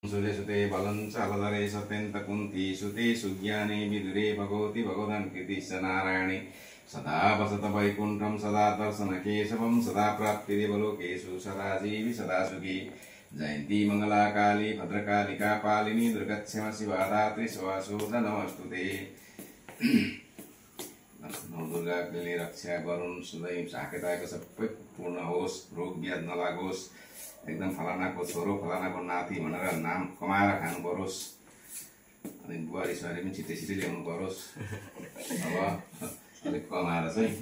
सुते सुते बलं चालधरे सत्यन्त कुन्ती सुते सुज्ञाने विदुरे भगवती भगवदन् कृतिश्च नारायणे सदा वसत वैकुण्ठं सदा दर्शन केशवं सदा प्राप्तिदेवलोकेषु सदा जीवि सदा सुखी जयन्ती मङ्गला काली भद्रकालिका पालिनी दुर्गक्षमा शिवा धात्री सुवासुदा नमस्तुते। नौ दुर्गाले रक्षा गरून् सधैँ साकेताको सबै पूर्ण होस्, रोग व्याध नलागोस्, एकदम फलानाको छोरो फलानाको नाति भनेर नाम कमाएर खानु परोस्, अनि बुहारी सुहारी पनि छिट्टै छिट्टै ल्याउनु परोस्। अब अलिक कमाएर चाहिँ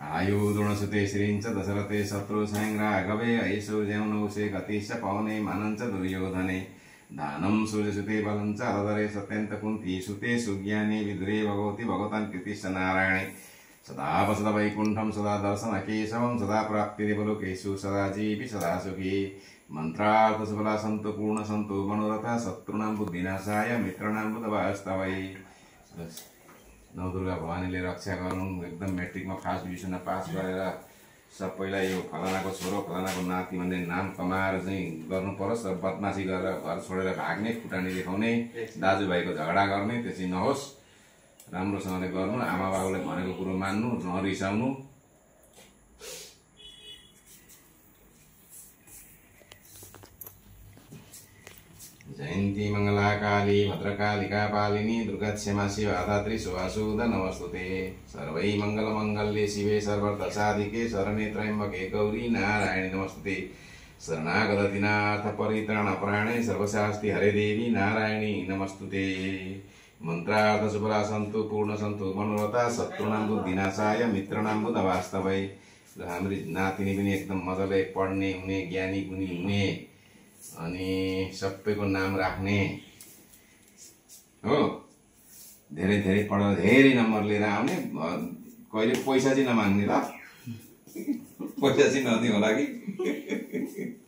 आयु द्रोणसुते श्रीञ्च दशरथे शत्रु राघवे ऐसो ज्याउनौसे गतिश्च पवने मानञ्च दुर्योधने दानं सूर्यसुते बलञ्च अलधरे सत्यन्त कुन्ती सुते सुज्ञाने विदुरे भगवती भगवतान् कृतिश्च नारायणे सदा वसत वैकुण्ठं सदा दर्शन केशवं सदा प्राप्तिदेवलोकेषु सदा जीवि सदा सुखी मन्त्रार्थ सफला सन्तु पूर्ण सन्तु मनोरथा शत्रुणां बुद्धिनाशाय मित्राणां बुधवास्तवै। नवदुर्गा भवानीले रक्षा गर्नु। एकदम मेट्रिकमा फर्स्ट डिभिजनमा पास गरेर सबैलाई यो फलानाको छोरो फलानाको नाति भन्ने नाम कमाएर चाहिँ गर्नु परोस् र बदमासी गरेर घर छोडेर भाग्ने, फुटानी देखाउने, दाजुभाइको झगडा गर्ने त्यसै नहोस्। राम्रोसँगले गर्नु, आमा बाबुले भनेको कुरो मान्नु, नरिसाउनु। जयन्ती मङ्गला काली भद्रकालिका पालिनी दुर्गाक्षमा शिवा धात्री सुवासुदा नमस्तुते। सर्वै मङ्गलमङ्गल्ये शिवे सर्वर्थसाधिके शरण्ये त्र्यम्बके गौरी नारायणी नमस्तुते। शरणागत दीनार्थ परित्राणपरायणे सर्वशास्ति हरे देवी नारायणी नमस्तुते। मन्त्रार्थ सुफला सन्तु पूर्ण सन्तु मनोरथा शत्रुणां बुद्धिनाशाय मित्राणां बुधवास्तवै। हाम्री नातिनी पनि एकदम मजाले पढ्ने हुने, ज्ञानी गुणी हुने, अनि सबैको नाम राख्ने हो। धेरै धेरै पढेर धेरै नम्बर लिएर आउने, कहिले पैसा चाहिँ नमाग्ने ल, पैसा चाहिँ नदिनु होला कि।